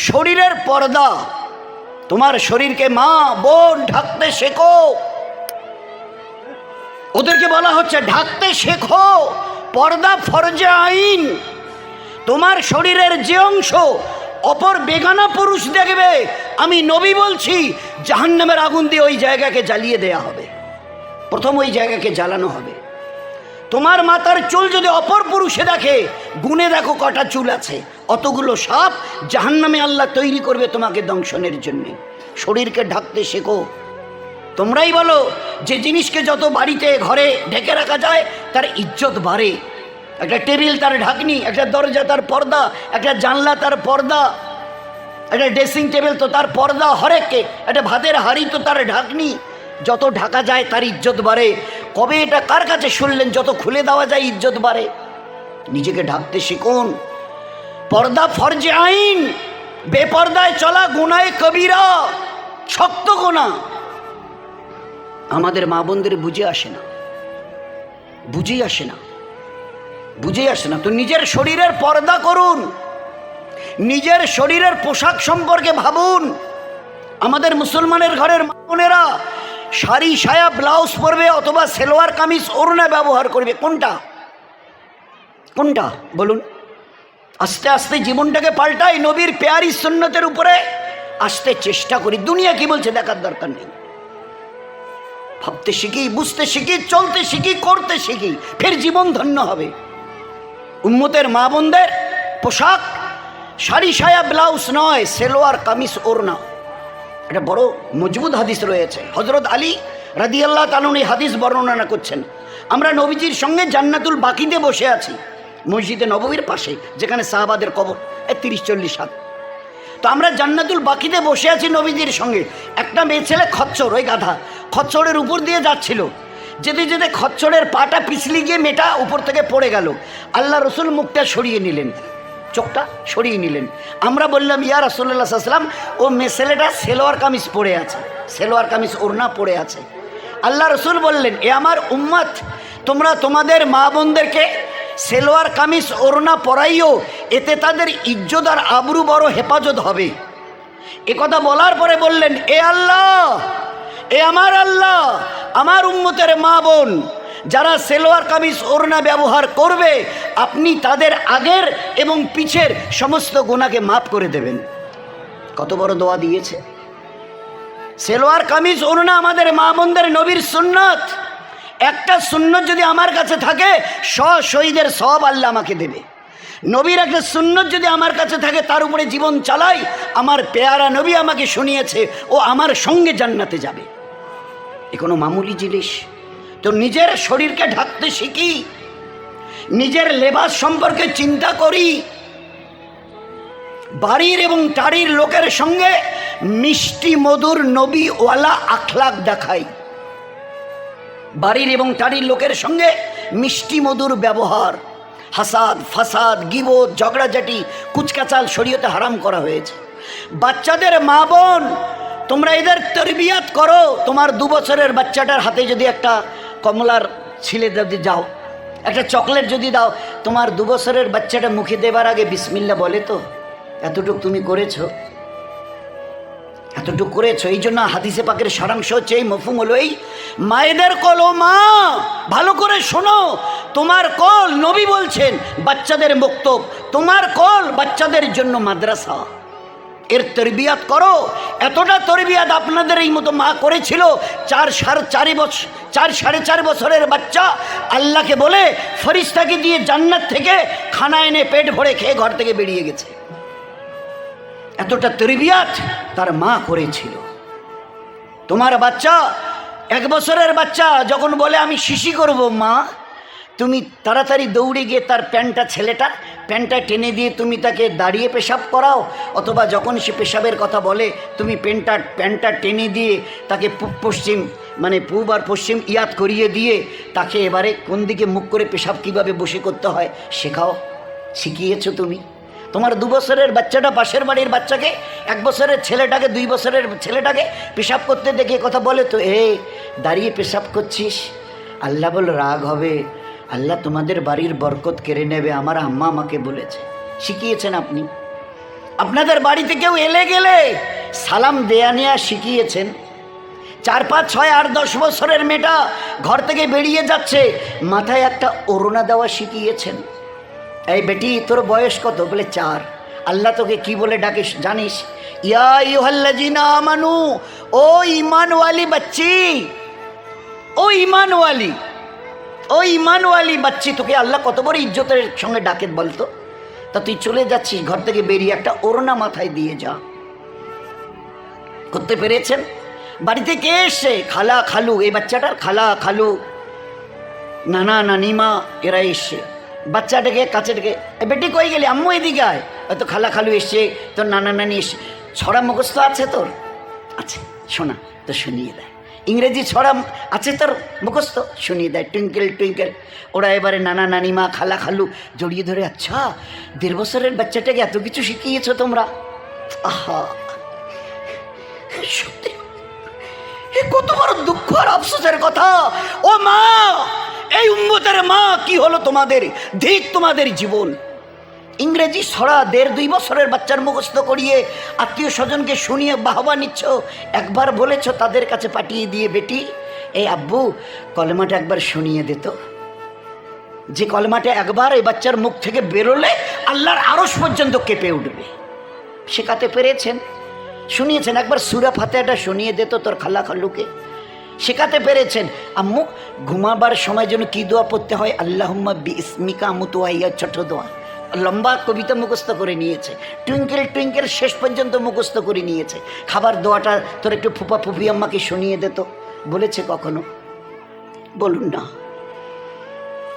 শরীরের পর্দা, তোমার শরীরকে মা বোন ঢাকতে শেখো। ওদেরকে বলা হচ্ছে ঢাকতে শেখো, পর্দা ফরজে আইন। তোমার শরীরের যে অংশ অপর বেগানা পুরুষ দেখবে, আমি নবী বলছি জাহান্নামের আগুন দিয়ে ওই জায়গাকে জ্বালিয়ে দেয়া হবে। প্রথম ওই জায়গাকে জ্বালানো হবে। তোমার মাথার চুল যদি অপর পুরুষে দেখে, গুনে দেখো কটা চুল আছে, অতগুলো সাপ জাহান্নামে আল্লাহ তৈরি করবে তোমাকে দংশনের জন্য। শরীরকে ঢাকতে শেখো। তোমরাই বলো যে জিনিসকে যত বাড়িতে ঘরে ঢেকে রাখা যায় তার ইজ্জত বাড়ে। একটা টেবিল তার ঢাকনি, একটা দরজা তার পর্দা, একটা জানলা তার পর্দা, একটা ড্রেসিং টেবিল তো তার পর্দা, হরেককে একটা ভাতের হাঁড়ি তো তার ঢাকনি। যত ঢাকা যায় তার ইজ্জত বাড়ে। কবে এটা কার কাছে শুনলেন? যত খুলে দেওয়া যায় ইজ্জত বাড়ে। নিজেকে ঢাকতে শিখুন। পর্দা ফরজে আইন। বেপর্দায় চলা গুনাহে কবিরা, শক্ত গুনাহ। আমাদের মা বোনদের বুঝে আসে না, বুঝেই আসে না, বুঝেই আসে না। তো নিজের শরীরের পর্দা করুন, নিজের শরীরের পোশাক সম্পর্কে ভাবুন। আমাদের মুসলমানের ঘরের মা বোনেরা শাড়ি সায়া ব্লাউজ পরবে অথবা সেলোয়ার কামিজ ওড়না ব্যবহার করবে। কোনটা কোনটা বলুন? আস্তে আস্তে জীবনটাকে পাল্টাই, নবীর পেয়ারি সুন্নতের উপরে আসতে চেষ্টা করি। দুনিয়া কি বলছে দেখার দরকার নেই। ভাবতে শিখি, বুঝতে শিখি, চলতে শিখি, করতে শিখি, ফের জীবন ধন্য হবে। উম্মতের মা বোনদের পোশাক শাড়ি সায়া ব্লাউজ নয়, সেলোয়ার কামিজ ওড়না। এটা বড় মজবুত হাদিস রয়েছে। হযরত আলী রাদিয়াল্লাহু তাআলা এই হাদিস বর্ণনা করছেন। আমরা নবীজির সঙ্গে জান্নাতুল বাকিতে বসে আছি, মসজিদে নববীর পাশে, যেখানে সাহাবাদের কবর 30-40 হাত। তো আমরা জান্নাতুল বাকিতে বসে আছি নবীজির সঙ্গে। একটা মেয়ে ছেলে খচ্চর, ওই গাধা খচ্চরের উপর দিয়ে যাচ্ছিল। যেতে যেতে খচ্চরের পাটা পিছলি গিয়ে মেয়েটা উপর থেকে পড়ে গেল। আল্লাহ রসুল মুখটা সরিয়ে নিলেন, চোখটা সরিয়ে নিলেন। আমরা বললাম ইয়া রাসূলুল্লাহ সাল্লাল্লাহু আলাইহি ওয়াসাল্লাম, ও মেয়ে ছেলেটা সেলোয়ার কামিজ পরে আছে, সেলোয়ার কামিজ ওড়না পরে আছে। আল্লাহ রসুল বললেন, এ আমার উম্মত, তোমরা তোমাদের মা বোনদেরকে সেলোয়ার কামিজ ওড়না পরাইও, এতে তাদের ইজ্জত আর আবরু বড় হেফাজত হবে। এ কথা বলার পরে বললেন, এ আল্লাহ, এ আমার আল্লাহ, আমার উম্মতের মা বোন যারা সেলোয়ার কামিজ ওড়না ব্যবহার করবে, আপনি তাদের আগের এবং পিছের সমস্ত গুনাহকে মাফ করে দেবেন। কত বড় দোয়া দিয়েছে। সেলোয়ার কামিজ ওড়না আমাদের মা বোনদের নবীর সুন্নত। একটা সুন্নত যদি আমার কাছে থাকে, শহীদের সওয়াব আল্লাহ আমাকে দেবে। নবীর একটা সুন্নত যদি আমার কাছে থাকে, তার উপরে জীবন চালাই, আমার পেয়ারা নবী আমাকে শুনিয়েছে, ও আমার সঙ্গে জান্নাতে যাবে। এ কোনো মামুলি জিনিস? তো নিজের শরীরকে ঢাকতে শিখি, নিজের লেবাস সম্পর্কে চিন্তা করি, বাড়ির এবং টাড়ির লোকের সঙ্গে মিষ্টি মধুর নবীওয়ালা আখলাক দেখাই। বাড়ির এবং টাড়ির লোকের সঙ্গে মিষ্টি মধুর ব্যবহার। হাসাদ ফাসাদ গিবত ঝগড়াঝাটি কুচকাচাল শরীয়তে হারাম করা হয়েছে। বাচ্চাদের মা বোন, তোমরা এদের তরবিয়াত করো। তোমার 2 বছরের বাচ্চাটার হাতে যদি একটা কমলার ছিলে যদি যাও, একটা চকলেট যদি দাও, তোমার 2 বছরের বাচ্চাটা মুখে দেবার আগে বিসমিল্লাহ বলে তো? এতটুকু তুমি করেছো? এতটুকু করেছো? এই জন্য হাদিসে পাকের সারাংশ হচ্ছে এই, মফহুম হলো এই, মায়েদের কল, ও মা ভালো করে শোনো, তোমার কল, নবী বলছেন বাচ্চাদের বক্তব্য, তোমার কল বাচ্চাদের জন্য মাদ্রাসা। এর তরবিয়াত করো। এতটা তরবিয়াত আপনাদের এই মতো মা করেছিল। 4-4.5 বছরের বাচ্চা আল্লাহকে বলে ফেরেশতাকে দিয়ে জান্নাত থেকে খানা এনে পেট ভরে খেয়ে ঘর থেকে বেরিয়ে গেছে। এতটা তরবিয়াত তার মা করেছিল। তোমার বাচ্চা 1 বছরের বাচ্চা যখন বলে আমি শিশি করব, মা তুমি তাড়াতাড়ি দৌড়ে গিয়ে তার প্যান্টটা টেনে দিয়ে তুমি তাকে দাঁড়িয়ে পেশাব করাও, অথবা যখন সে পেশাবের কথা বলে তুমি প্যান্টটা টেনে দিয়ে তাকে পূব আর পশ্চিম ইয়াদ করিয়ে দিয়ে তাকে এবারে কোন দিকে মুখ করে পেশাব কীভাবে বসে করতে হয় শেখাও। শিখিয়েছো তুমি? তোমার 2 বছরের বাচ্চাটা পাশের বাড়ির বাচ্চাকে, 1 বছরের ছেলেটাকে, 2 বছরের ছেলেটাকে পেশাব করতে দেখে কথা বলে তো, দাঁড়িয়ে পেশাব করছিস? আল্লাহ বল রাগ হবে, আল্লাহ তোমাদের বাড়ির বরকত কেড়ে নেবে, আমার আম্মা আমাকে বলেছে। শিখিয়েছেন আপনি? আপনাদের বাড়িতে কেউ এলে গেলে সালাম দেয়া নেয়া শিখিয়েছেন? 4, 5, 6, 8, 10 বছরের মেয়েটা ঘর থেকে বেরিয়ে যাচ্ছে, মাথায় একটা ওড়না দেওয়া শিখিয়েছেন? এই বেটি তোর বয়স কত? বলে 4। আল্লাহ তোকে কি বলে ডাকে জানিস? ইয়া আইয়ুহাল্লাযীনা আমানু, ও ঈমানওয়ালি বাচ্চি, ও ঈমানওয়ালি, ও ঈমানওয়ালি বাচ্চি, তোকে আল্লাহ কত বড় ইজ্জতের সঙ্গে ডাকে বলতো। তা তুই চলে যাচ্ছিস ঘর থেকে বেরিয়ে, একটা ওড়না মাথায় দিয়ে যা। করতে পেরেছেন? বাড়িতে কে এসছে? খালা খালু, এই বাচ্চাটার খালা খালু, নানা নানিমা এরা এসছে। বাচ্চাটাকে কাছে ডেকে, বেটি কই গেলি? আম্মু এদিকে আয়। হয়তো খালা খালু এসছে, তোর নানা নানি এসছে। ছড়া মুখস্থ আছে তোর? আছে, শোনা তো শুনিয়ে দেয়। ইংরেজি ছড়া আছে তোর মুখস্থ? শুনিয়ে দেয়। Twinkle twinkle. ওরা এবারে নানা নানিমা খালা খালু জড়িয়ে ধরে, আচ্ছা 1.5 বছরের বাচ্চাটাকে এত কিছু শিখিয়েছো তোমরা? আহা, সত্যি এ কত বড় দুঃখ আর আফসোসের কথা। ও মা, এই উম্মতের মা, কি হলো তোমাদের? ধিক তোমাদের জীবন। ইংরেজি ছড়া 1.5-2 বছরের বাচ্চার মুখস্থ করিয়ে আত্মীয় স্বজনকে শুনিয়ে বাহবা নিচ্ছ। একবার বলেছ তাদের কাছে পাঠিয়ে দিয়ে, বেটি এই আব্বু কলেমাটা একবার শুনিয়ে দিত। যে কলেমাটা একবার এই বাচ্চার মুখ থেকে বেরোলে আল্লাহর আরশ পর্যন্ত কেঁপে উঠবে। শেখাতে পেরেছেন? শুনিয়েছেন? একবার সূরা ফাতিহাটা শুনিয়ে দিত তোর খালা খালুকে। শেখাতে পেরেছেন? আম্মু ঘুমাবার সময় যেন কি দোয়া পড়তে হয়? আল্লাহুম্মা বিইসমিকা আমুতু ওয়া ইয়া, ছোট দোয়া। লম্বা কবিতা মুখস্থ করে নিয়েছে। টুইঙ্কেল টুইঙ্কেল শেষ পর্যন্ত মুখস্থ করে নিয়েছে। খাবার দোয়াটা তোর একটু ফুপা ফুপি আম্মাকে শুনিয়ে দিত। বলেছে কখনো? বলুন না।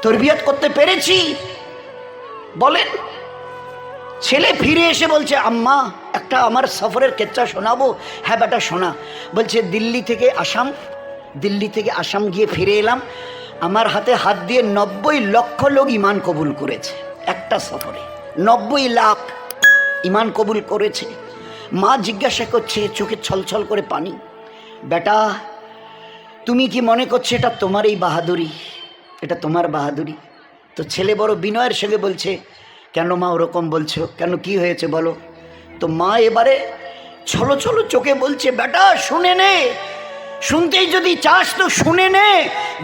তরবিয়ত করতে পেরেছি? বলেন। ছেলে ফিরে এসে বলছে, আম্মা একটা আমার সফরের কেচ্চা শোনাবো? হ্যাঁ বেটা শোনা। বলছে দিল্লি থেকে আসাম গিয়ে ফিরে এলাম, আমার হাতে হাত দিয়ে 90 লক্ষ লোক ইমান কবুল করেছে একটা সফরে। 90 লাখ ইমান কবুল করেছে। মা জিজ্ঞাসা করছে, চোখে ছলছল করে পানি, বেটা তুমি কি মনে করছো এটা তোমার এই বাহাদুরি? এটা তোমার বাহাদুরি? তো ছেলে বড় বিনয়ের সঙ্গে বলছে, কেন মা ওরকম বলছো? কেন, কি হয়েছে বলো? তো মা এবারে ছলো ছলো চোখে বলছে, বেটা শুনে নে, শুনতেই যদি চাস তো শুনে নে।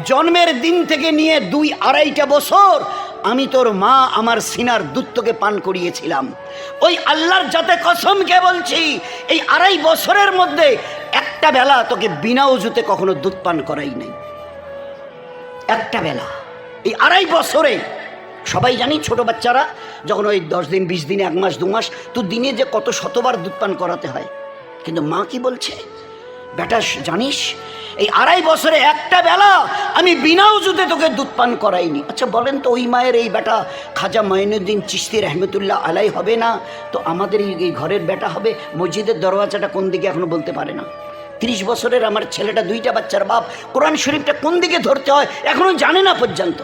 জন্মের দিন থেকে নিয়ে 2-2.5 বছর আমি তোর মা আমার সিনার দুধ তোকে পান করিয়েছিলাম। ওই আল্লাহর যাতে কসমকে বলছি, এই 2.5 বছরের মধ্যে একটা বেলা তোকে বিনা উজুতে কখনো দুধ পান করাই নাই। একটা বেলা এই 2.5 বছরে। সবাই জানি ছোট বাচ্চারা যখন ওই 10 দিন 20 দিন 1 মাস 2 মাস, তো দিনে যে কত শতবার দুধ পান করাতে হয়। কিন্তু মা কি বলছে, বেটা জানিস এই 2.5 বছরে একটা বেলা আমি বিনা উজুতে তোকে দুধ পান করাইনি। আচ্ছা বলেন তো, ওই মায়ের এই বেটা খাজা মঈনুদ্দিন চিশতি রহমতুল্লাহ আলাই হবে না? তো আমাদের এই ঘরের বেটা হবে? মসজিদের দরওয়াজাটা কোন দিকে এখনো বলতে পারে না। 30 বছরের আমার ছেলেটা, 2টা বাচ্চার বাপ, কোরআন শরীফটা কোন দিকে ধরতে হয় এখনো জানে না পর্যন্ত।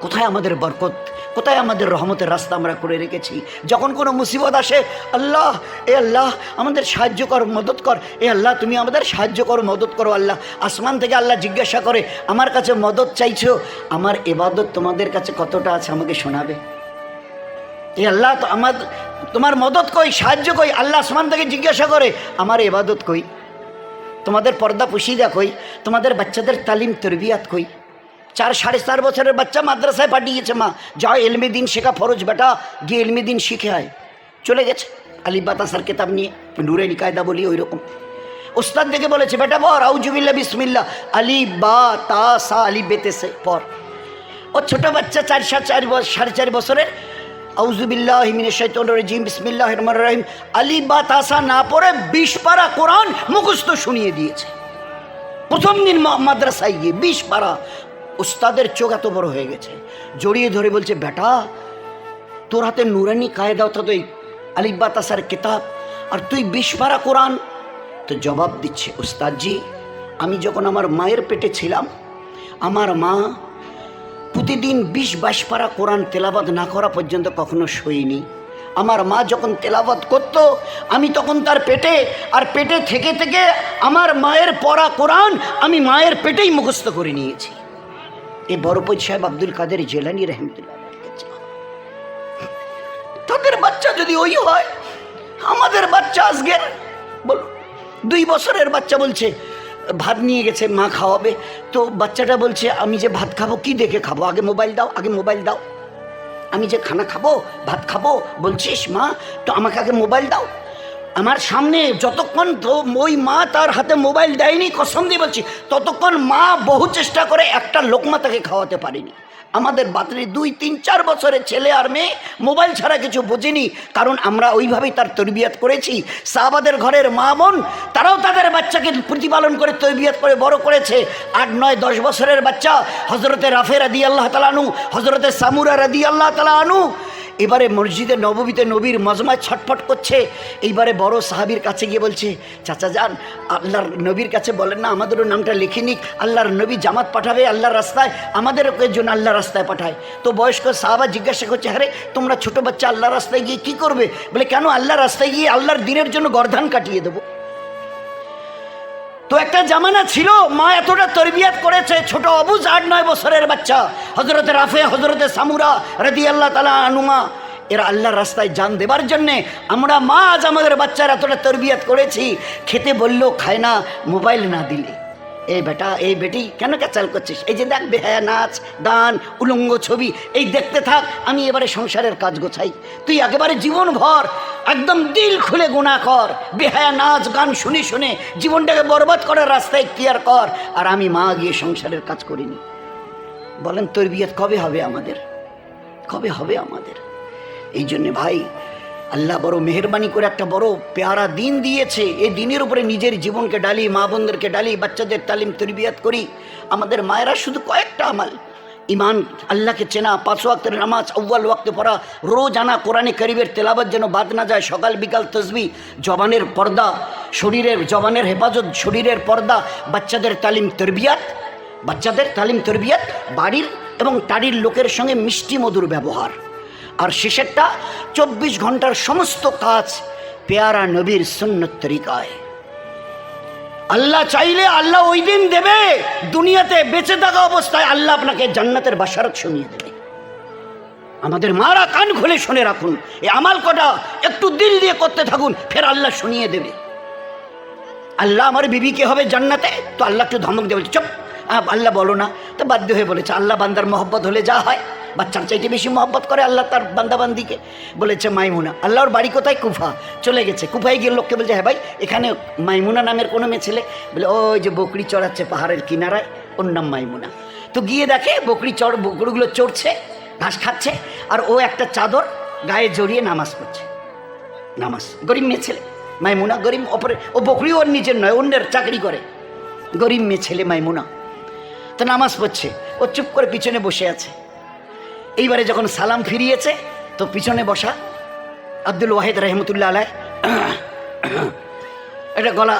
কোথায় আমাদের বরকত, কোথায় আমাদের রহমতের রাস্তা আমরা করে রেখেছি? যখন কোনো মুসিবত আসে, আল্লাহ এ আল্লাহ আমাদের সাহায্য কর, মদত কর, এ আল্লাহ তুমি আমাদের সাহায্য করো, মদত করো। আল্লাহ আসমান থেকে আল্লাহ জিজ্ঞাসা করে, আমার কাছে মদত চাইছো, আমার ইবাদত তোমাদের কাছে কতটা আছে আমাকে শোনাবে? এ আল্লাহ তো তোমার মদত কই, সাহায্য কই? আল্লাহ আসমান থেকে জিজ্ঞাসা করে, আমার ইবাদত কই? তোমাদের পর্দা পুশিদা কই? তোমাদের বাচ্চাদের তালিম তরবিয়াত কই? 4-4.5 বছরের বাচ্চা মাদ্রাসায় পাঠিয়েছে মা, যাও এলমে দিন শেখা ফরজ বেটা, গিয়ে এলমে দিন শিখে আয়। চলে গেছে আলিফ বা তাসার কিতাব নিয়ে, নূরানি কায়দা বলি ওই রকম। ওস্তাদ দেখে বলেছে, বেটা পর আউজুবিল্লাহ বিসমিল্লাহ আলিফ বা তা সা আলিফ বেতে সে পর। ও ছোট বাচ্চা 4.5 বছরের, আউজুবিল্লাহি মিনাশ শাইতানির রাজিম বিসমিল্লাহির রহমানির রহিম আলিফ বা তা সা না পড়ে 20 পারা কোরআন মুখস্থ শুনিয়ে দিয়েছে। প্রথম দিন মাদ্রাসায় গিয়ে 20 পারা। উস্তাদের চোখ এত বড় হয়ে গেছে, জড়িয়ে ধরে বলছে, বেটা তোর হাতে নুরানি কায়দা অর্থাৎ ওই আলিফ বা তাসার কিতাব, আর তুই 20 পারা কোরআন। তো জবাব দিচ্ছে, উস্তাদজি আমি যখন আমার মায়ের পেটে ছিলাম, আমার মা প্রতিদিন 20-22 পারা কোরআন তেলাওয়াত না করা পর্যন্ত কখনো শোয়নি। আমার মা যখন তেলাওয়াত করত আমি তখন তার পেটে, আর পেটে থেকে থেকে আমার মায়ের পড়া কোরআন আমি মায়ের পেটেই মুখস্থ করে নিয়েছি। এই বড়পীর সাহেব আব্দুল কাদের জিলানী রহমতুল্লাহ। তাদের বাচ্চা যদি ওই হয়, আমাদের বাচ্চা আজকের বল 2 বছরের বাচ্চা বলছে ভাত নিয়ে গেছে, মা খাওয়াবে, তো বাচ্চাটা বলছে আমি যে ভাত খাবো কি দেখে খাবো, আগে মোবাইল দাও, আগে মোবাইল দাও। আমি যে খানা খাবো, ভাত খাবো বলছিস মা, তো আমাকে আগে মোবাইল দাও। আমার সামনে যতক্ষণ তো ওই মা তার হাতে মোবাইল দেয়নি, কসম দিয়ে বলছি, ততক্ষণ মা বহু চেষ্টা করে একটা লোকমা তাকে খাওয়াতে পারেনি। আমাদের বাতরি 2, 3, 4 বছরের ছেলে আর মেয়ে মোবাইল ছাড়া কিছু বোঝেনি, কারণ আমরা ওইভাবেই তার তরবিয়াত করেছি। সাহাবাদের ঘরের মা বোন তারাও তাদের বাচ্চাকে প্রতিপালন করে তরবিয়াত করে বড় করেছে। 8, 9, 10 বছরের বাচ্চা হজরতে রাফে রাদিয়াল্লাহু তাআলা আনহু, হজরতে সামুরা রাদিয়াল্লাহু তাআলা আনহু এবারে মসজিদে নববীতে নবীর মজমায় ছটফট করছে। এইবারে বড় সাহাবীর কাছে গিয়ে বলছে, চাচা যান আল্লাহর নবীর কাছে বলেন না আমাদেরও নামটা লিখে নিক, আল্লাহর নবী জামাত পাঠাবে আল্লাহর রাস্তায়, আমাদেরও জন্য আল্লাহর রাস্তায় পাঠায়। তো বয়স্ক সাহাবা জিজ্ঞাসা করছে, আরে তোমরা ছোট বাচ্চা আল্লাহর রাস্তায় গিয়ে কি করবে? বলে কেন, আল্লাহর রাস্তায় গিয়ে আল্লাহর দিনের জন্য গর্দান কাটিয়ে দেবো। তো একটা জামানা ছিল মা এতটা তরবিয়াত করেছে, ছোট অবুজ 8, 9 বছরের বাচ্চা হজরতে রাফে, হজরতে সামুরা রাদিয়াল্লাহু তাআলা আনহুমা, এরা আল্লাহর রাস্তায় জান দেবার জন্যে আমরা মা আজ আমাদের বাচ্চারা এতটা তরবিয়াত করেছি। খেতে বললেও খায় না মোবাইল না দিলে। এই বেটা, এই বেটি কেন ক্যাচাল করছিস? এই যে দেখ বেহায়া নাচ গান উলঙ্গ ছবি, এই দেখতে থাক, আমি এবারে সংসারের কাজ গোছাই। তুই একেবারে জীবন ভর একদম দিল খুলে গুনাহ কর, বেহায়া নাচ গান শুনে শুনে জীবনটাকে বরবাদ করার রাস্তায় ক্লিয়ার কর, আর আমি মা গিয়ে সংসারের কাজ করিনি। বলেন তরবিয়ত কবে হবে আমাদের, কবে হবে আমাদের? এই জন্যে ভাই আল্লাহ বড় মেহরবানি করে একটা বড় পেয়ারা দিন দিয়েছে। এই দিনের উপরে নিজের জীবনকে ডালি, মা বোনদেরকে ডালি, বাচ্চাদের তালিম তরবিয়াত করি। আমাদের মায়েরা শুধু কয়েকটা আমাল, ইমান, আল্লাহকে চেনা, 5 ওয়াক্তের নামাজ আউয়াল ওয়াক্তে পড়া, রোজ আনা কোরআনে কারীমের তেলাওয়াত যেন বাদ না যায়, সকাল বিকাল তাসবিহ, জবানের পর্দা, শরীরের জবানের হেফাজত, শরীরের পর্দা, বাচ্চাদের তালিম তরবিয়াত, বাচ্চাদের তালিম তরবিয়াত, বাড়ির এবং টাড়ির লোকের সঙ্গে মিষ্টি মধুর ব্যবহার, আর শেষেরটা 24 ঘন্টার সমস্ত কাজ পেয়ারা নবীর সুন্নত তরিকায়। আল্লাহ চাইলে আল্লাহ ওই দিন দেবে, দুনিয়াতে বেঁচে থাকা অবস্থায় আল্লাহ আপনাকে জান্নাতের বাশারত শুনিয়ে দেবে। আমাদের মারা কান খুলে শুনে রাখুন, এই আমাল কটা একটু দিল দিয়ে করতে থাকুন, ফের আল্লাহ শুনিয়ে দেবে। আল্লাহ আমার বিবিকে হবে জান্নাতে, তো আল্লাহ একটু ধমক দেবে, চুপ আল্লাহ বলো না, তো বাধ্য হয়ে বলেছে। আল্লাহ বান্দার মহব্বত হলে যা হয়, বাচ্চার চাইতে বেশি মহব্বত করে আল্লাহ তার বান্দাবান্দিকে। বলেছে মাইমুনা, আল্লাহর বাড়ি কোথায়? কুফা। চলে গেছে, কুফায় গিয়ে লোককে বলছে, হ্যাঁ ভাই এখানে মাইমুনা নামের কোনো মেয়ে ছেলে? বলে ওই যে বকরি চড়াচ্ছে পাহাড়ের কিনারায়, ওর নাম মাইমুনা। তো গিয়ে দেখে বকরিগুলো চড়ছে, ঘাস খাচ্ছে, আর ও একটা চাদর গায়ে জড়িয়ে নামাজ পড়ছে। নামাজ, গরিব মেয়ে ছেলে মাইমুনা, গরিব অপরে, ও বকরি ওর নিজের নয়, অন্যের চাকরি করে, গরিব মেয়ে ছেলে মাইমুনা। তো নামাজ পড়ছে, ও চুপ করে পিছনে বসে আছে। এইবারে যখন সালাম ফিরিয়েছে, তো পিছনে বসা আব্দুল ওয়াহিদ রহমতুল্লাহ আলাইহ একটা গলা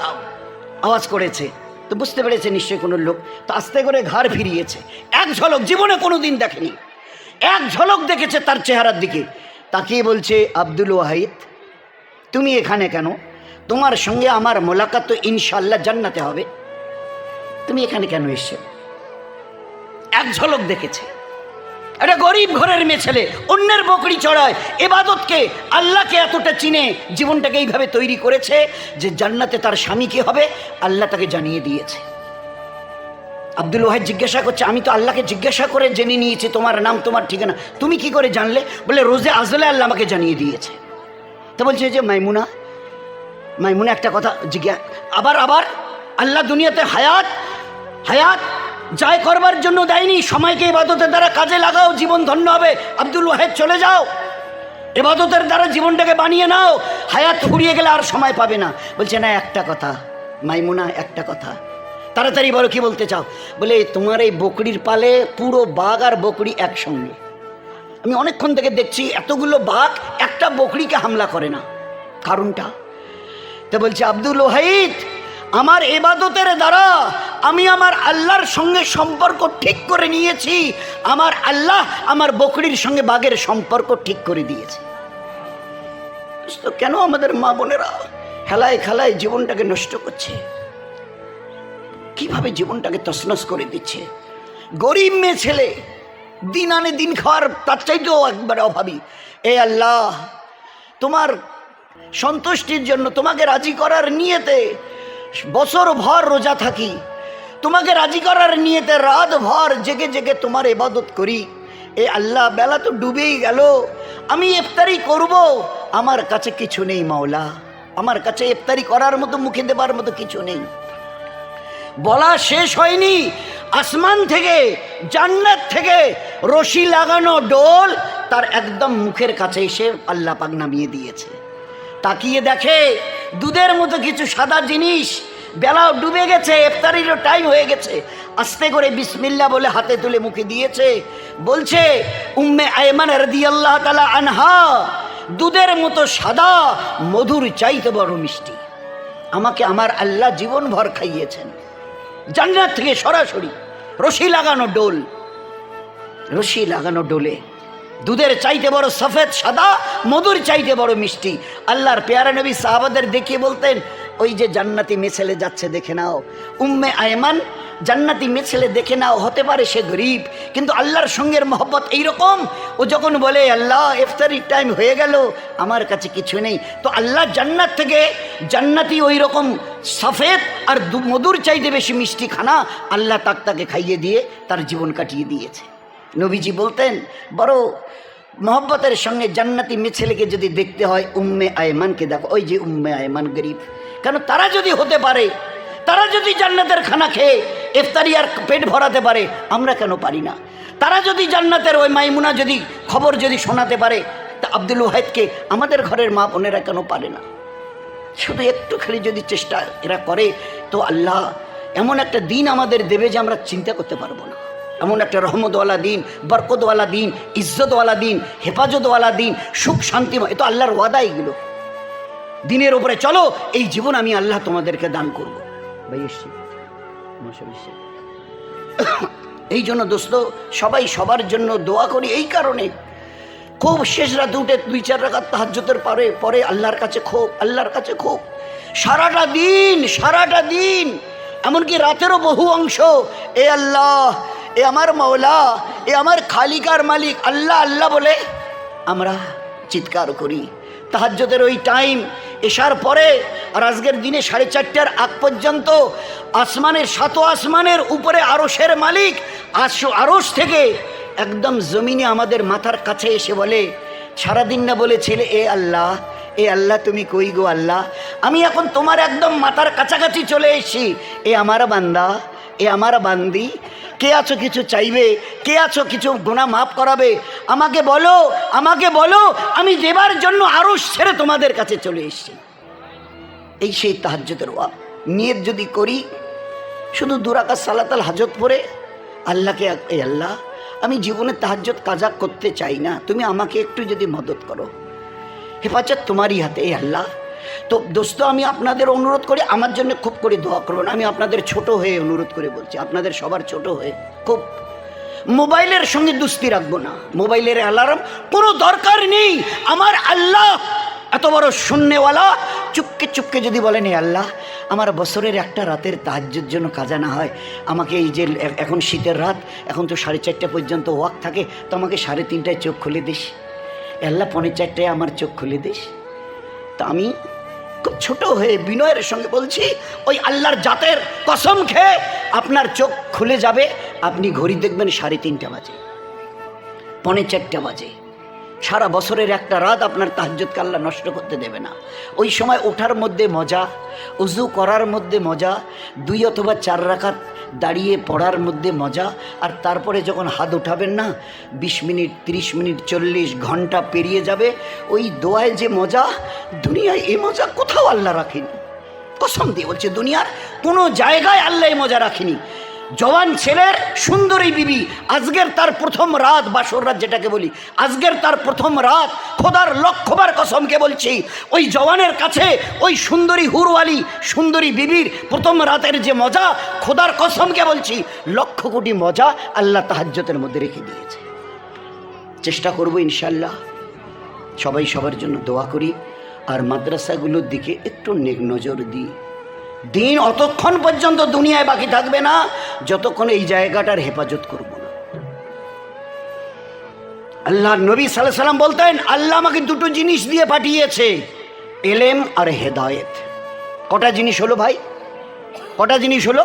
আওয়াজ করেছে, তো বুঝতে পেরেছে নিশ্চয়ই কোনো লোক। তো আস্তে করে ঘাড় ফিরিয়েছে, এক ঝলক, জীবনে কোনো দিন দেখেনি, এক ঝলক দেখেছে তার চেহারার দিকে, তাকিয়ে বলছে, আব্দুল ওয়াহিদ তুমি এখানে কেন? তোমার সঙ্গে আমার মোলাকাত তো ইনশাআল্লাহ জান্নাতে হবে, তুমি এখানে কেন এসছো? এক ঝলক দেখেছে। একটা গরিব ঘরের মেয়ে ছেলে অন্যের বকরি চড়ায়, ইবাদতকে আল্লাহকে এতটা চিনে, জীবনটাকে এইভাবে তৈরি করেছে যে জান্নাতে তার স্বামী কি হবে আল্লাহ তাকে জানিয়ে দিয়েছে। আব্দুল ওয়াহিদ জিজ্ঞাসা করছে, আমি তো আল্লাহকে জিজ্ঞাসা করে জেনে নিয়েছি তোমার নাম তোমার ঠিকানা, তুমি কি করে জানলে? বলে রোজে আজলে আল্লাহ আমাকে জানিয়ে দিয়েছে। তো বলছে যে মাইমুনা একটা কথা আবার আল্লাহ দুনিয়াতে হায়াত জয় করবার জন্য দেয়নি, সময়কে ইবাদতের দ্বারা কাজে লাগাও, জীবন ধন্য হবে। আব্দুল ওয়াহিদ চলে যাও, ইবাদতের দ্বারা জীবনটাকে বানিয়ে নাও, হায়াত ফুরিয়ে গেলে আর সময় পাবে না। বলছে না, একটা কথা মাইমুনা, একটা কথা, তাড়াতাড়ি বলো কি বলতে চাও? বলে তোমার এই বকরির পালে পুরো বাঘ আর বকরি একসঙ্গে, আমি অনেকক্ষণ থেকে দেখছি এতগুলো বাঘ একটা বকরিকে হামলা করে না, কারণটা? তো বলছে আব্দুল ওয়াহিদ, আমার ইবাদতের দ্বারা আমি আমার আল্লাহর সঙ্গে সম্পর্ক ঠিক করে নিয়েছি, আমার আল্লাহ আমার বকরির সঙ্গে বাঘের সম্পর্ক ঠিক করে দিয়েছে। তো কেন আমাদের মা বোনেরা হেলায় খেলায় জীবনটাকে নষ্ট করছে, কিভাবে জীবনটাকে তছনছ করে দিচ্ছে? গরিব মেয়ে ছেলে দিন আনে দিন খাওয়ার তার চাইতেও একবারে অভাবী। এ আল্লাহ, তোমার সন্তুষ্টির জন্য, তোমাকে রাজি করার নিয়তে বছর ভর রোজা থাকি, তোমাকে রাজি করার নিয়তে রাত ভর জেগে জেগে তোমার ইবাদত করি। এ আল্লাহ, বেলা তো ডুবেই গেল, আমি ইফতারি করব, আমার কাছে কিছু নেই মাওলা, আমার কাছে ইফতারি করার মতো, মুখে দেবার মতো কিছু নেই। বলা শেষ হয়নি, আসমান থেকে, জান্নাত থেকে রশি লাগানো ডোল তার একদম মুখের কাছে এসে আল্লাহ পাক নামিয়ে দিয়েছে। তাকিয়ে দেখে দুধের মতো কিছু সাদা জিনিস, বেলাও ডুবে গেছে, ইফতারিরও টাইম হয়ে গেছে। আস্তে করে বিসমিল্লাহ বলে হাতে তুলে মুখে দিয়েছে। বলছে উম্মে আয়মান রাদিয়াল্লাহু তাআলা আনহা, দুধের মতো সাদা, মধুর চাইতে বড় মিষ্টি আমাকে আমার আল্লাহ জীবন ভর খাইয়েছেন। জান্নাত থেকে সরাসরি রশি লাগানো ডোল, রশি লাগানো ডোলে দুধের চাইতে বড় সফেদ সাদা, মধুর চাইতে বড় মিষ্টি। আল্লাহর পেয়ারা নবী সাহাবাদের দেখিয়ে বলতেন, ওই যে জান্নাতি মেছেলে যাচ্ছে দেখে নাও, উম্মে আয়মান জান্নাতি মেছেলে দেখে নাও, হতে পারে সে গরিব, কিন্তু আল্লাহর সঙ্গের মহব্বত এইরকম। ও যখন বলে আল্লাহ ইফতারির টাইম হয়ে গেল, আমার কাছে কিছু নেই, তো আল্লাহ জান্নাত থেকে জান্নাতি ওই রকম সফেদ আর মধুর চাইতে বেশি মিষ্টি খানা আল্লাহ তাকে খাইয়ে দিয়ে তার জীবন কাটিয়ে দিয়েছে। নবীজি বলতেন, বড় মহব্বতের সঙ্গে জান্নাতি মেছেলেকে যদি দেখতে হয়, উম্মে আয়মানকে দেখো। ওই যে উম্মে আয়মান গরিব, কেন তারা যদি হতে পারে, তারা যদি জান্নাতের খানা খেয়ে ইফতারি আর পেট ভরাতে পারে, আমরা কেন পারি না? তারা যদি জান্নাতের ওই মাইমুনা যদি খবর যদি শোনাতে পারে, তা আব্দুল ওয়াহিদকে আমাদের ঘরের মা বোনেরা কেন পারে না? শুধু একটু খালি যদি চেষ্টা এরা করে, তো আল্লাহ এমন একটা দিন আমাদের দেবে যে আমরা চিন্তা করতে পারবো না। এমন একটা রহমতওয়ালা দিন, বরকতওয়ালা দিন, ইজ্জতওয়ালা দিন, হেফাজতওয়ালা দিন, সুখ শান্তিময়। এ তো আল্লাহর ওয়াদা। এইগুলো দিনের ওপরে চলো, এই জীবন আমি আল্লাহ তোমাদেরকে দান করব। ভাই এসছি, এই জন্য দোস্ত, সবাই সবার জন্য দোয়া করি। এই কারণে খুব শেষ রাতে উঠে 2-4 রাকাত তাহাজ্জুদের পরে আল্লাহর কাছে খুব, আল্লাহর কাছে খুব সারাটা দিন, এমনকি রাতেরও বহু অংশ, এ আল্লাহ, এ আমার মওলা, এ আমার খালিকার মালিক, আল্লাহ আল্লাহ বলে আমরা চিৎকার করি। তাহাজ্জুদের ওই টাইম এশার পরে আর আজকের দিনে 4:30টার আগ পর্যন্ত আসমানের, 7 আসমানের উপরে আরশের মালিক, আরশ থেকে একদম জমিনে আমাদের মাথার কাছে এসে বলে, সারাদিন না বলেছিলে এ আল্লাহ, এ আল্লাহ তুমি কই গো আল্লাহ, আমি এখন তোমার একদম মাথার কাছাকাছি চলে এসেছি। এ আমার বান্দা, এ আমার বান্দি, কে আছো কিছু চাইবে, কে আছো কিছু গুনাহ মাফ করাবে, আমাকে বলো, আমাকে বলো, আমি দেবার জন্য আরশ ছেড়ে তোমাদের কাছে চলে এসেছি। এই সেই তাহাজ্জুদের ওয়াক্ত নিয়ত যদি করি, শুধু 2 রাকাত সালাতুল হাজত পড়ে আল্লাহকে, এ আল্লাহ আমি জীবনে তাহাজ্জুদ কাজা করতে চাই না, তুমি আমাকে একটু যদি মদত করো, হেফাজত তোমারই হাতে, এ আল্লাহ। তো দোস্ত, আমি আপনাদের অনুরোধ করি, আমার জন্য খুব করে দোয়া করুন। আমি আপনাদের ছোট হয়ে অনুরোধ করে বলছি, আপনাদের সবার ছোট হয়ে, খুব মোবাইলের সঙ্গে দুস্তি রাখবো না, মোবাইলের অ্যালার্ম কোনো দরকার নেই। আমার আল্লাহ এত বড় শূন্যওয়ালা, চুপকে চুপকে যদি বলেন, এ আল্লাহ আমার বছরের একটা রাতের তাহাজ্জুদ জন্য কাজা না হয়, আমাকে এই যে এখন শীতের রাত, এখন তো 4:30 পর্যন্ত ওয়াক থাকে, তো আমাকে 3:30টায় চোখ খুলে দিস, আল্লাহ 4:45টায় আমার চোখ খুলে দিস। তা আমি খুব ছোট হয়ে বিনয়ের সঙ্গে বলছি, ওই আল্লাহর জাতের কসম খেয়ে আপনার চোখ খুলে যাবে, আপনি ঘড়ি দেখবেন 3:30 বাজে, 4:45 বাজে। সারা বছরের একটা রাত আপনার তাহাজ্জুদকে আল্লাহ নষ্ট করতে দেবে না। ওই সময় ওঠার মধ্যে মজা, উজু করার মধ্যে মজা, 2 অথবা 4 রাকাত দাঁড়িয়ে পড়ার মধ্যে মজা, আর তারপরে যখন হাত উঠাবেন না, 20 মিনিট, 30 মিনিট, 40 ঘন্টা পেরিয়ে যাবে, ওই দোয়ায় যে মজা, দুনিয়ায় এই মজা কোথাও আল্লাহ রাখেনি। কসম দিয়ে বলছে, দুনিয়ার কোনো জায়গায় আল্লাহ এই মজা রাখেনি। জওয়ান ছেলের সুন্দরী বিবি, আজকের তার প্রথম রাত, বাসর রাত যেটাকে বলি, আজকের তার প্রথম রাত, খোদার লক্ষবার কসমকে বলছি, ওই জওয়ানের কাছে ওই সুন্দরী হুরওয়ালি সুন্দরী বিবির প্রথম রাতের যে মজা, খোদার কসমকে বলছি, 1,00,000 কোটি মজা আল্লাহ তাহাজ্জুদের মধ্যে রেখে দিয়েছে। চেষ্টা করব ইনশাল্লাহ, সবাই সবার জন্য দোয়া করি, আর মাদ্রাসাগুলোর দিকে একটু নজর দিই। দিন অতক্ষণ পর্যন্ত দুনিয়ায় বাকি থাকবে না, যতক্ষণ এই জায়গাটার হেফাজত করব না। আল্লাহ নবী সাল্লাল্লাহু আলাইহি সাল্লাম বলতেন, আল্লাহ আমাকে দুটো জিনিস দিয়ে পাঠিয়েছে, এলেম আর হেদায়েত। কটা জিনিস হলো ভাই? কটা জিনিস হলো?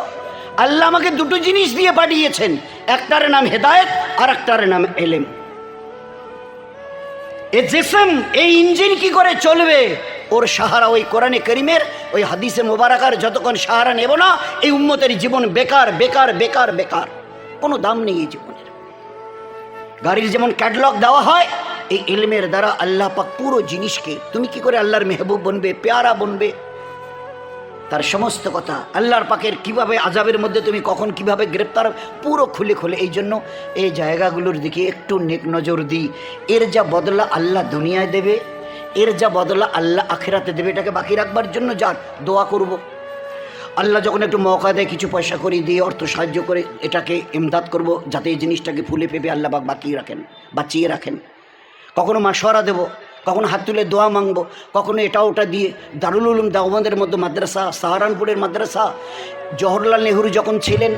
আল্লাহ আমাকে দুটো জিনিস দিয়ে পাঠিয়েছেন, একটার নাম হেদায়েত আর একটার নাম এলেম। এ জিসম, এই ইঞ্জিন কি করে চলবে? ওর সাহারা ওই কোরআনে করিমের ওই হাদিসে মোবারকার যতক্ষণ সাহারা নেব না, এই উম্মতের জীবন বেকার বেকার বেকার বেকার, কোনো দাম নেই এই জীবনের। গাড়ির যেমন ক্যাটালগ দেওয়া হয়, এই ইলমের দ্বারা আল্লাহ পাক পুরো জিনিসকে, তুমি কি করে আল্লাহর মেহবুব বনবে, পেয়ারা বনবে, তার সমস্ত কথা, আল্লাহর পাকের কিভাবে আযাবের মধ্যে তুমি কখন কিভাবে গ্রেপ্তার, পুরো খুলে খুলে। এই জন্য এই জায়গাগুলোর দিকে একটু নেক নজর দিই। এর যা বদলা আল্লাহ দুনিয়ায় দেবে, এর যা বদলা আল্লাহ আখিরাতে দেবে, এটাকে বাকি রাখবার জন্য যার দোয়া করব। আল্লাহ যখন একটু মৌকা দেয়, কিছু পয়সা করে দিয়ে, অর্থ সাহায্য করে, এটাকে ইমদাদ করব যাতে এই জিনিসটাকে ফুলে ফেপে আল্লাহ পাক বাঁচিয়ে রাখেন। কখনো মাশওয়ারা দেব, কখনো হাত তুলে দোয়া মাংবো, কখনো এটা ওটা দিয়ে। দারুল উলুম দেওবন্দের মধ্যে মাদ্রাসা, সাহারানপুরের মাদ্রাসা, জওহরলাল নেহরু যখন ছিলেন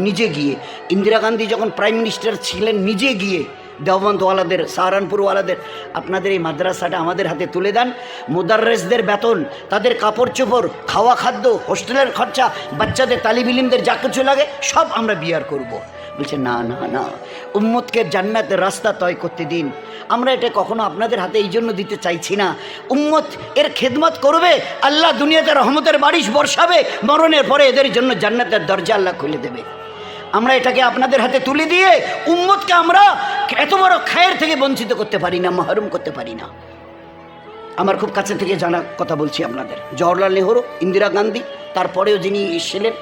নিজে গিয়ে, ইন্দিরা গান্ধী যখন প্রাইম মিনিস্টার ছিলেন নিজে গিয়ে দেওবন্দওয়ালাদের, সাহারানপুরওয়ালাদের, আপনাদের এই মাদ্রাসাটা আমাদের হাতে তুলে দেন। মুদাররেসদের বেতন, তাদের কাপড় চোপড়, খাওয়া খাদ্য, হোস্টেলের খরচা, বাচ্চাদের তালিব ইলিমদের যা কিছু লাগে সব আমরা বিয়ার করব। বলছে না না না, উম্মতকে জান্নাতের রাস্তা তয় করতে দিন। আমরা এটা কখনো আপনাদের হাতে এই জন্য দিতে চাইছি না। উম্মত এর খেদমত করবে, আল্লাহ দুনিয়াতে রহমতের বারিশ বর্ষাবে, মরণের পরে এদের জন্য জান্নাতের দরজা আল্লাহ খুলে দেবে। আমরা এটাকে আপনাদের হাতে তুলে দিয়ে উম্মতকে আমরা এত বড় খায়ের থেকে বঞ্চিত করতে পারি না, মাহরুম করতে পারি না। আমার খুব কাছে থেকে জানা কথা বলছি আপনাদের, জওহরলাল নেহরু, ইন্দিরা গান্ধী, তারপরেও যিনি এসেছিলেন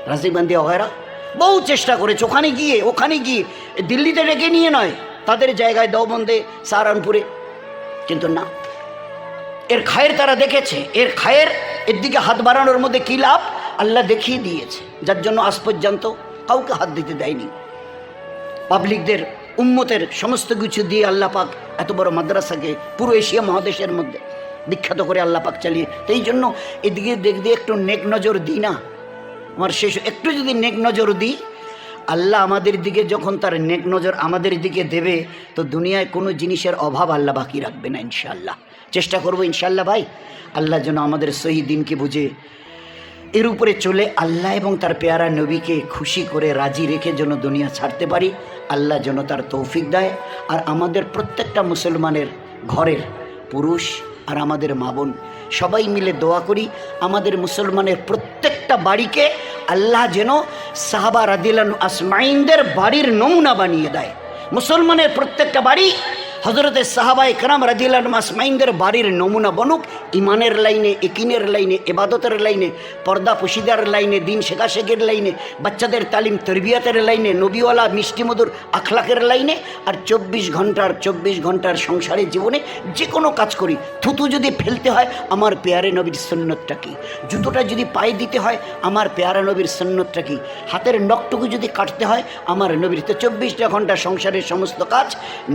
রাজীব গান্ধী ওগেরা, বহু চেষ্টা করেছে ওখানে গিয়ে দিল্লিতে ডেকে নিয়ে নয়, তাদের জায়গায় দেওবন্দে, সাহারানপুরে, কিন্তু না, এর খায়ের তারা দেখেছে। এর খায়ের, এর দিকে হাত বাড়ানোর মধ্যে কী লাভ আল্লাহ দেখিয়ে দিয়েছে, যার জন্য আজ পর্যন্ত কাউকে হাত দিতে দেয়নি। পাবলিকদের, উম্মতের সমস্ত কিছু দিয়ে আল্লাহ পাক এত বড় মাদ্রাসাকে পুরো এশিয়া মহাদেশের মধ্যে বিখ্যাত করে আল্লাহ পাক চালিয়ে। তো এই জন্য এদিকে দেখ দিয়ে একটু নেক নজর দিই না, আমার শেষ একটু যদি নেক নজর দিই, আল্লাহ আমাদের দিকে যখন তার নেক নজর আমাদের দিকে দেবে, তো দুনিয়ায় কোনো জিনিসের অভাব আল্লাহ বাকি রাখবে না ইনশাআল্লাহ। চেষ্টা করবো ইনশাআল্লাহ ভাই, আল্লাহ যেন আমাদের সহি দিনকে বুঝে এর উপরে চলে আল্লাহ এবং তার পেয়ারা নবীকে খুশি করে রাজি রেখে যেন দুনিয়া ছাড়তে পারি। আল্লাহ যেন তার তৌফিক দেয়। আর আমাদের প্রত্যেকটা মুসলমানের ঘরের পুরুষ আর আমাদের মা বোন সবাই মিলে দোয়া করি, আমাদের মুসলমানের প্রত্যেকটা বাড়িকে আল্লাহ যেন সাহাবা রাদিয়াল্লাহু আজমাইনদের বাড়ির নমুনা বানিয়ে দেয়। মুসলমানের প্রত্যেকটা বাড়ি হজরতে সাহাবায়ে কেরাম রাদিয়াল্লাহু আজমাইনদের বাড়ির নমুনা বনুক, ইমানের লাইনে, একিনের লাইনে, ইবাদতের লাইনে, পর্দা পুশিদার লাইনে, দিন শেখাশেখের লাইনে, বাচ্চাদের তালিম তরবিয়াতের লাইনে, নবীওয়ালা মিষ্টিমধুর আখলাকের লাইনে। আর 24 ঘন্টার সংসারের জীবনে যে কোনো কাজ করি, থুতু যদি ফেলতে হয় আমার পেয়ারে নবীর সুন্নতটা কি, জুতোটা যদি পায়ে দিতে হয় আমার পেয়ারা নবীর সুন্নতটা কি, হাতের নখটুকু যদি কাটতে হয় আমার নবীর। তো 24টা ঘন্টা সংসারের সমস্ত কাজ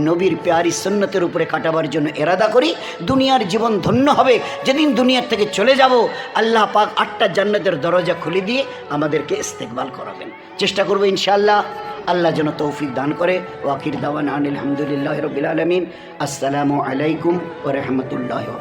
নবীর পেয়ারি সুন্নতের উপরে কাটাবার জন্য এরাদা করি। দুনিয়ার জীবন ধন্য হবে যেদিন দুনিয়ার থেকে চলে যাব, আল্লাহ পাক 8টা জান্নাতের দরজা খুলে দিয়ে আমাদেরকে ইস্তেকবাল করাবেন। চেষ্টা করবো ইনশাআল্লাহ। আল্লাহ যেন তৌফিক দান করে। ওয়াকির দাওয়ানা আলহামদুলিল্লাহি রাব্বিল আলামিন। আসসালামু আলাইকুম ওয়া রাহমাতুল্লাহি।